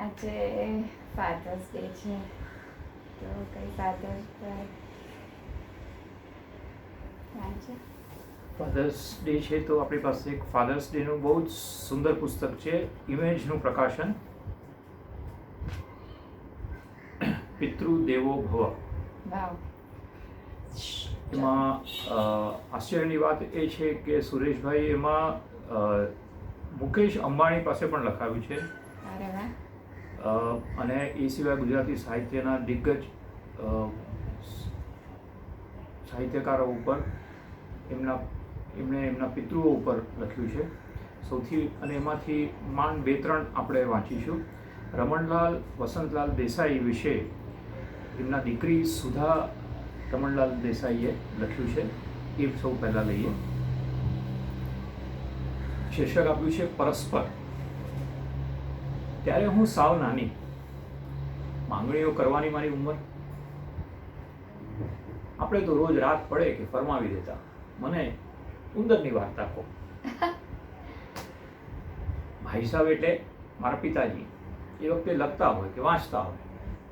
આજે fathers day છે તો કઈ ફાધર્સ છે ફાધર્સ ડે છે તો આપણી પાસે એક ફાધર્સ ડેનું બહુ જ સુંદર પુસ્તક છે, ઇમેજનું પ્રકાશન, પિતૃદેવો ભવ. વાવ. એમાં આશ્ચર્યની વાત એ છે કે સુરેશભાઈ એમાં મુકેશ અંબાણી પાસે પણ લખાવ્યું છે. અરે વાહ. અને એ સિવાય ગુજરાતી સાહિત્યના દિગ્ગજ સાહિત્યકારો ઉપર એમણે એમના પિતૃઓ ઉપર લખ્યું છે સૌથી, અને એમાંથી માંડ 2-3 આપણે વાંચીશું. રમણલાલ વસંતલાલ દેસાઈ વિશે એમના દીકરી સુધા રમણલાલ દેસાઈએ લખ્યું છે, એ સૌ પહેલાં લઈએ. શીર્ષક આપ્યું છે પરસ્પર. ત્યારે હું સાવ નાની, માંગણીઓ કરવાની મારી ઉંમર. આપણે તો રોજ રાત પડે કે ફરમાવી દેતા, મને ઉંદરની વાર્તા કહો. ભાઈ સાહેબ એટલે મારા પિતાજી એ વખતે લખતા હોય કે વાંચતા હોય,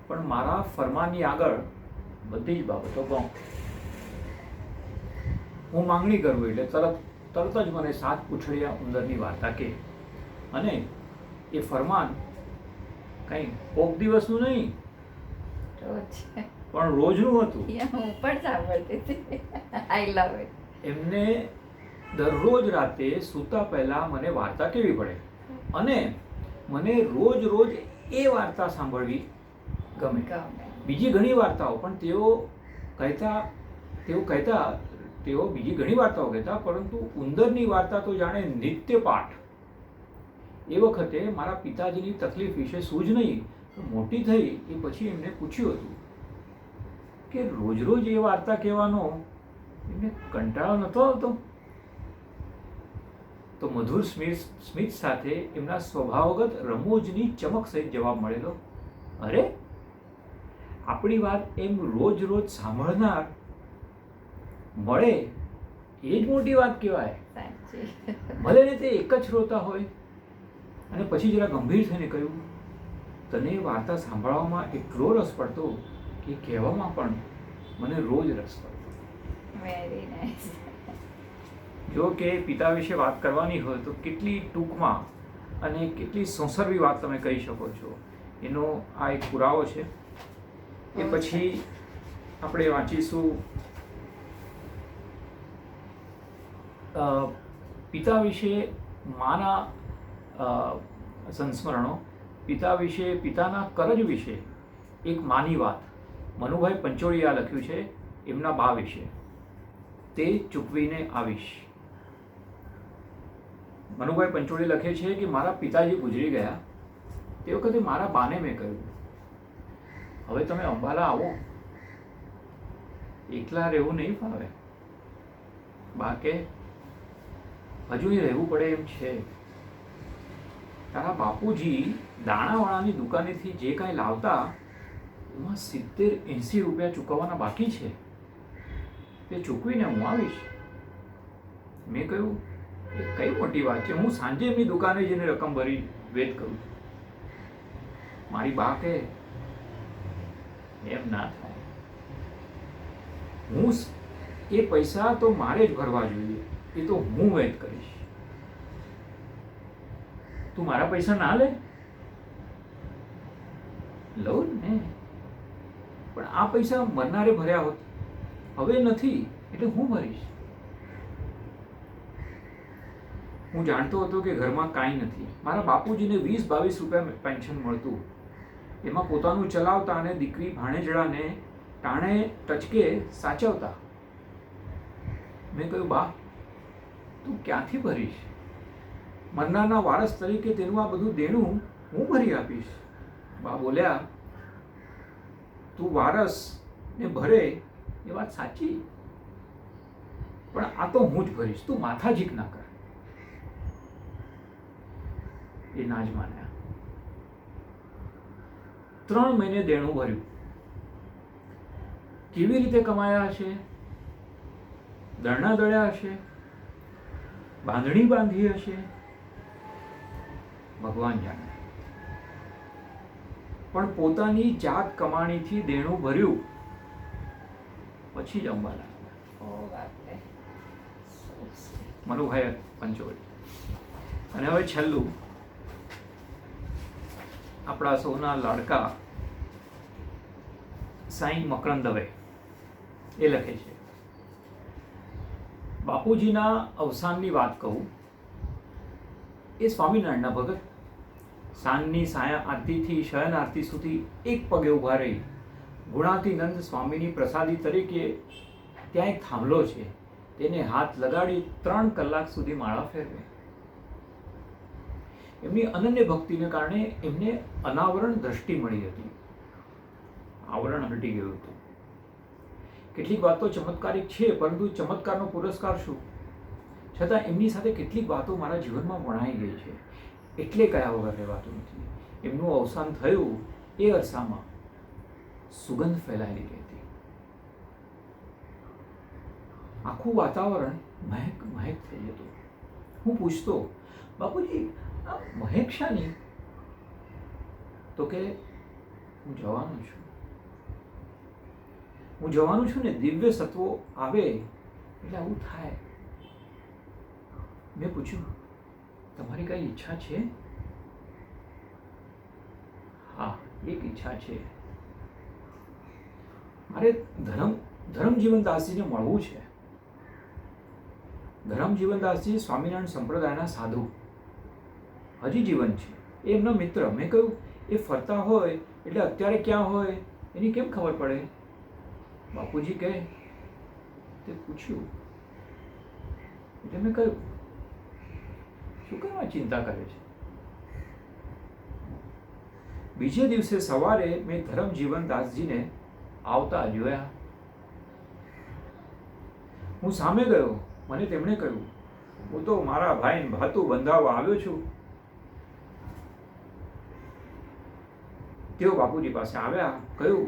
પણ મારા ફરમાનની આગળ બધી જ બાબતો ગૌ. હું માંગણી કરું એટલે તરત જ મને 7 પૂંછડિયા ઉંદરની વાર્તા કહે. અને એ ફરમાન કંઈ કોક દિવસનું નહીં, પણ રોજનું હતું. હું પણ સાંભળતી હતી. આઈ લવ ઇટ. એમને દરરોજ રાતે સૂતા પહેલા મને વાર્તા કહેવી પડે, અને મને રોજ એ વાર્તા સાંભળવી ગમે. બીજી ઘણી વાર્તાઓ પણ તેઓ બીજી ઘણી વાર્તાઓ કહેતા, પરંતુ ઉંદરની વાર્તા તો જાણે નિત્ય પાઠ. એ વખતે મારા પિતાજીની તકલીફ વિશે સૂઝ નહીં, મોટી થઈ એ પછી એમને પૂછ્યું હતું કે રોજ એ વાર્તા કહેવાનો એમને કંટાળો નહોતો આવતો? તો મધુર સ્મિત સાથે એમના સ્વભાવગત રમૂજની ચમક સહિત જવાબ મળેલો, અરે આપણી વાત એમ રોજ સાંભળનાર મળે એ જ મોટી વાત કહેવાય. ભલે ને તે એક જ શ્રોતા હોય. અને પછી જરા ગંભીર થઈને કહ્યું, તને વાર્તા સાંભળવામાં એટલો રસ પડતો કે કહેવામાં પણ મને રોજ રસ પડતો. Very nice. જો કે પિતા વિશે વાત કરવાની હોય તો કેટલી ટૂંકમાં અને કેટલી સંસર્વી વાત તમે કહી શકો છો, એનો આ એક પુરાવો છે. એ પછી આપણે વાંચીશું પિતા વિશે માના સંસ્મરણો. પિતા વિશે, પિતાના કરજ વિશે એક માની વાત મનુભાઈ પંચોળીએ લખ્યું છે એમના બા વિશે. તે ચૂકવીને આવીશ. મનુભાઈ પંચોળી લખે છે કે મારા પિતાજી ગુજરી ગયા તે વખતે મારા બાને મેં કહ્યું, હવે તમે અંબાલા આવો, એકલા રહેવું નહીં ફાવે. બા કે હજુ રહેવું પડે એમ છે. તારા બાપુજી દાણાવાળાની દુકાનેથી જે કાંઈ લાવતા એમાં 70-80 રૂપિયા ચૂકવવાના બાકી છે, તે ચૂકવીને હું આવીશ. મેં કહ્યું, એ કઈ મોટી વાત છે, હું સાંજે એમની દુકાને જઈને રકમ ભરી વેચ કરું છું. મારી બા કહે, એમ ના થાય. હું એ પૈસા તો મારે જ ભરવા જોઈએ, એ તો હું વેચ કરીશ. તું મારા પૈસા ના લે? લઉં ને, પણ આ પૈસા મરનારે ભર્યા હોત, હવે નથી એટલે હું ભરીશ. હું જાણતો હતો કે ઘરમાં કાંઈ નથી. મારા બાપુજીને 20-22 રૂપિયા પેન્શન મળતું, એમાં પોતાનું ચલાવતા અને દીકરી ભાણેજડાને ટાણે ટચકે સાચવતા. મેં કહ્યું, બા તું ક્યાંથી ભરીશ? મરનારના વારસ તરીકે તેનું આ બધું દેણું હું ભરી આપીશ. બા બોલ્યા, તું વારસ ને ભરે એ વાત સાચી, પણ આ તો હું જ ભરીશ, તું માથાજીક ના કર. એ ના જ માન્યા. 3 મહિને દેણું ભર્યું. કેવી રીતે કમાયા હશે? દરણા દળ્યા હશે, બાંધણી બાંધી હશે, ભગવાન જાણે. પણ પોતાની જાત કમાણીથી દેણું ભર્યું પછી જમવા લાગ્યા. ઓ બાપરે. So sweet. મનુભાઈ પંચોળી. અને હવે છેલ્લું આપણા સૌના લાડકા સાઈ મકરંદ દવે એ લખે છે, બાપુજીના અવસાનની વાત કહું. એ સ્વામિનારાયણના ભગત. સાંજની સાયા આરતીથી શયન આરતી સુધી એક પગે ઊભા રહી ગુણાતીનંદ સ્વામીની પ્રસાદી તરીકે ત્યાં એક થાંભલો છે તેને હાથ લગાડી 3 કલાક સુધી માળા ફેરવે. એમની અનન્ય ભક્તિને કારણે એમને અનાવરણ દ્રષ્ટિ મળી હતી. આવરણ હટી ગયું હતું. કેટલીક વાતો ચમત્કારિક છે, પરંતુ ચમત્કારનો પુરસ્કાર શું? છતાં એમની સાથે કેટલીક વાતો મારા જીવનમાં વણાઈ ગઈ છે, એટલે કયા વગર રહેવાતું નથી. એમનું અવસાન થયું એ અરસામાં સુગંધ ફેલાયેલી રહેતી. આખું વાતાવરણ મહેક મહેક થઈ જતું. હું પૂછતો, બાપુજી આ મહેક શાની? તો કે હું જવાનું છું. હું જવાનું છું ને દિવ્ય સત્વો આવે એટલે આવું થાય. મેં પૂછ્યું, તમારી કઈ ઈચ્છા છે? હા, એક ઈચ્છા છે. મારે ધરમજીવનદાસજીને મળવું છે. ધરમજીવનદાસજી સ્વામિનારાયણ સંપ્રદાયના સાધુ, હજી જીવન છે. એ એમના મિત્ર. મેં કહ્યું, એ ફરતા હોય એટલે અત્યારે ક્યાં હોય એની કેમ ખબર પડે? બાપુજી કહે, તે પૂછ્યું. એટલે મેં કહ્યું, શું કરવા ચિંતા કરે છે? બીજે દિવસે સવારે મેં ધરમજીવનદાસજીને આવતા જોયા. હું સામે ગયો. મને તેમણે કહ્યું, હું તો મારા ભાઈને ભાતું બંધાવવા આવ્યો છું. તેઓ બાપુજી પાસે આવ્યા. કહ્યું,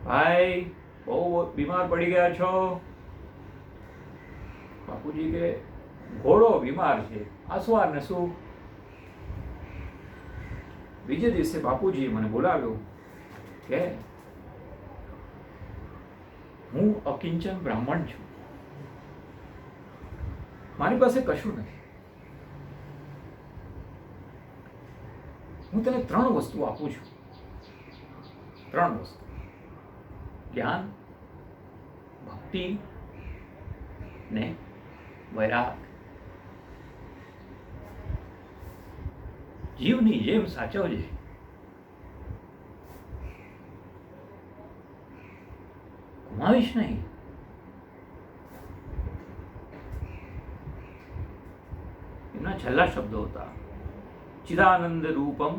ભાઈ બહુ બીમાર પડી ગયા છો? બાપુજી કે, ઘોડો બીમાર છે, આસવાર ને શું? બીજે દિવસે બાપુજીએ મને બોલાવ્યો કે હું અકિંચન બ્રાહ્મણ છું, મારી પાસે કશું નથી. હું તને 3 વસ્તુ આપું છું. 3 વસ્તુ: જ્ઞાન, ભક્તિ ને વૈરાગ. જીવની જેમ સાચવજે. ગુમાવીશ નહીં. એમના છેલ્લા શબ્દો હતા, ચિદાનંદ રૂપમ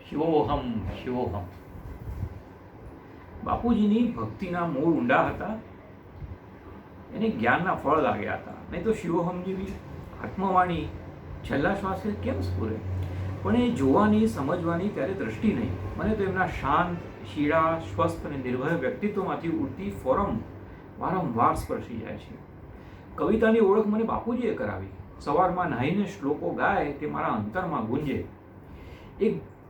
શિવોહમ શિવોહમ. બાપુજીની ભક્તિના મૂળ ઊંડા હતા. એને જ્ઞાનના ફળ લાગ્યા હતા. નહીં તો શિવોહમ જેવી આત્મવાણી છેલ્લા શ્વાસે કેમ સ્ફુરે? પણ એ જોવાની, સમજવાની ત્યારે દ્રષ્ટિ નહીં. મને તો એમના શાંત, શીળા, સ્વસ્થ અને નિર્ભય વ્યક્તિત્વમાંથી ઉડતી ફોરમ વારંવાર સ્પર્શી જાય છે. કવિતાની ઓળખ મને બાપુજીએ કરાવી. સવારમાં નાહીને શ્લોકો ગાય તે મારા અંતરમાં ગુંજે.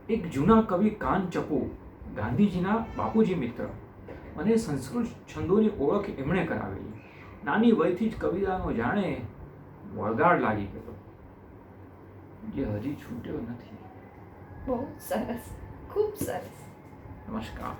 એક જૂના કવિ કાન ચપુ, ગાંધીજીના બાપુજી મિત્ર, મને સંસ્કૃત છંદોની ઓળખ એમણે કરાવેલી. નાની વયથી જ કવિતાનો જાણે વળગાડ લાગી ગયો, જે હજી છૂટ્યો નથી. બહુ સરસ, ખૂબ સરસ. નમસ્કાર.